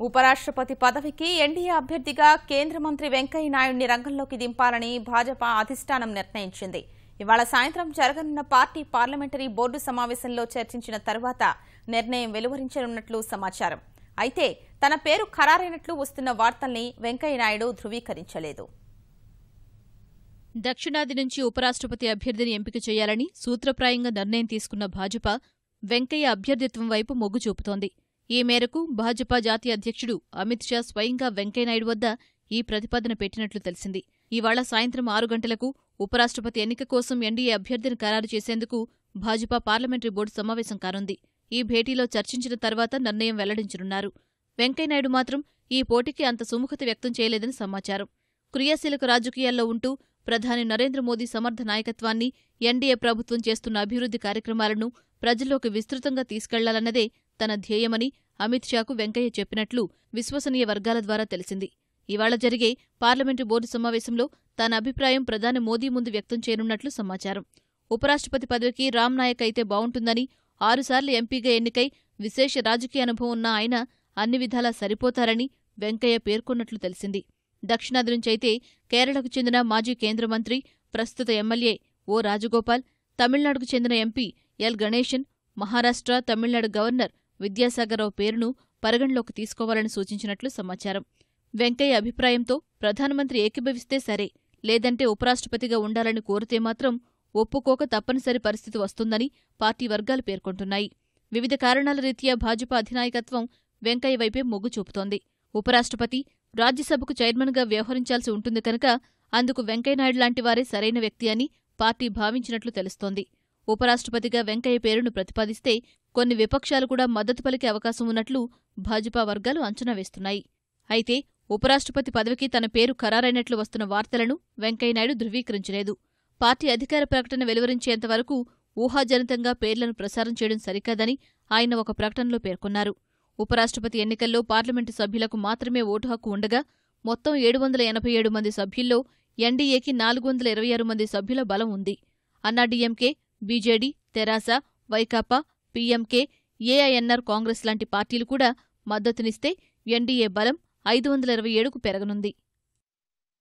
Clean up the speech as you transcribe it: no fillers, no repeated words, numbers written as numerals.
ఉపరాష్ట్రపతి పదవికి ఎన్డీఏ అభ్యర్థిగా కేంద్ర మంత్రి వెంకయ్య నాయుడిని రంగంలోకి దింపాలని భాజపా అధిష్టానం నిర్ణయించింది. ఇవాళ సాయంత్రం జరగనున్న పార్టీ పార్లమెంటరీ బోర్డు సమావేశంలో చర్చించిన తర్వాత నిర్ణయం వెలువరించనున్నట్లు సమాచారం. అయితే తన పేరు ఖరారైనట్లు వస్తున్న వార్తల్ని వెంకయ్య నాయుడు ధృవీకరించలేదు. దక్షిణాది నుంచి ఉపరాష్ట్రపతి అభ్యర్థిని ఎంపిక చేయాలని సూత్రప్రాయంగా నిర్ణయం తీసుకున్న భాజపా వెంకయ్య అభ్యర్థిత్వం వైపు మొగ్గు చూపుతోంది. ఈ మేరకు భాజపా జాతీయ అధ్యక్షుడు అమిత్ షా స్వయంగా వెంకయ్యనాయుడు వద్ద ఈ ప్రతిపాదన పెట్టినట్లు తెలిసింది. ఇవాళ సాయంత్రం 6 గంటలకు ఉపరాష్ట్రపతి ఎన్నిక కోసం ఎన్డీఏ అభ్యర్థిని ఖరారు చేసేందుకు భాజపా పార్లమెంటరీ బోర్డు సమావేశం కానుంది. ఈ భేటీలో చర్చించిన తర్వాత నిర్ణయం వెల్లడించనున్నారు. వెంకయ్యనాయుడు మాత్రం ఈ పోటీకి అంత సుముఖత వ్యక్తం చేయలేదని సమాచారం. క్రియాశీలక రాజకీయాల్లో ఉంటూ ప్రధాని నరేంద్ర మోదీ సమర్థ నాయకత్వాన్ని, ఎన్డీఏ ప్రభుత్వం చేస్తున్న అభివృద్ధి కార్యక్రమాలను ప్రజల్లోకి విస్తృతంగా తీసుకెళ్లాలన్నదే తన ధ్యేయమని అమిత్ షాకు వెంకయ్య చెప్పినట్లు విశ్వసనీయ వర్గాల ద్వారా తెలిసింది. ఇవాళ జరిగే పార్లమెంటు బోర్డు సమావేశంలో తన అభిప్రాయం ప్రధాని మోదీ ముందు వ్యక్తం చేయనున్నట్లు సమాచారం. ఉపరాష్ట్రపతి పదవికి రామ్ నాయక్ అయితే బావుంటుందని, 6 సార్లు ఎంపీగా ఎన్నికై విశేష రాజకీయ అనుభవం ఉన్న ఆయన అన్ని విధాలా సరిపోతారని వెంకయ్య పేర్కొన్నట్లు తెలిసింది. దక్షిణాది నుంచైతే కేరళకు చెందిన మాజీ కేంద్ర మంత్రి, ప్రస్తుత ఎమ్మెల్యే ఓ రాజగోపాల్, తమిళనాడుకు చెందిన MP L Ganesan, Maharashtra, Tamil Nadu governor Vidyasagar Rao పేరును పరిగణలోకి తీసుకోవాలని సూచించినట్లు సమాచారం. వెంకయ్య అభిప్రాయంతో ప్రధానమంత్రి ఏకీభవిస్తే సరే, లేదంటే ఉపరాష్ట్రపతిగా ఉండాలని కోరితే మాత్రం ఒప్పుకోక తప్పనిసరి పరిస్థితి వస్తుందని పార్టీ వర్గాలు పేర్కొంటున్నాయి. వివిధ కారణాల రీత్యా భాజపా అధినాయకత్వం వెంకయ్య వైపే మొగ్గు చూపుతోంది. ఉపరాష్ట్రపతి రాజ్యసభకు చైర్మన్గా వ్యవహరించాల్సి ఉంటుంది కనుక అందుకు వెంకయ్యనాయుడు లాంటి వారే సరైన వ్యక్తి అని పార్టీ భావించినట్లు తెలుస్తోంది. ఉపరాష్ట్రపతిగా వెంకయ్య పేరును ప్రతిపాదిస్తే కొన్ని విపక్షాలు కూడా మద్దతు పలికే అవకాశం ఉన్నట్లు భాజపా వర్గాలు అంచనా వేస్తున్నాయి. అయితే ఉపరాష్ట్రపతి పదవికి తన పేరు ఖరారైనట్లు వస్తున్న వార్తలను వెంకయ్యనాయుడు ధృవీకరించలేదు. పార్టీ అధికార ప్రకటన వెలువరించేంతవరకు ఊహాజనితంగా పేర్లను ప్రసారం చేయడం సరికాదని ఆయన ఒక ప్రకటనలో పేర్కొన్నారు. ఉపరాష్ట్రపతి ఎన్నికల్లో పార్లమెంటు సభ్యులకు మాత్రమే ఓటు హక్కు ఉండగా మొత్తం 787 మంది సభ్యుల్లో ఎన్డీఏకి 426 మంది సభ్యుల బలం ఉంది. అన్నాడీఎంకే, బీజేడీ, తెరాస, వైకాపా, పీఎంకే, ఏఐఎన్ఆర్, కాంగ్రెస్ లాంటి పార్టీలు కూడా మద్దతునిస్తే ఎన్డీఏ బలం 527కు పెరగనుంది.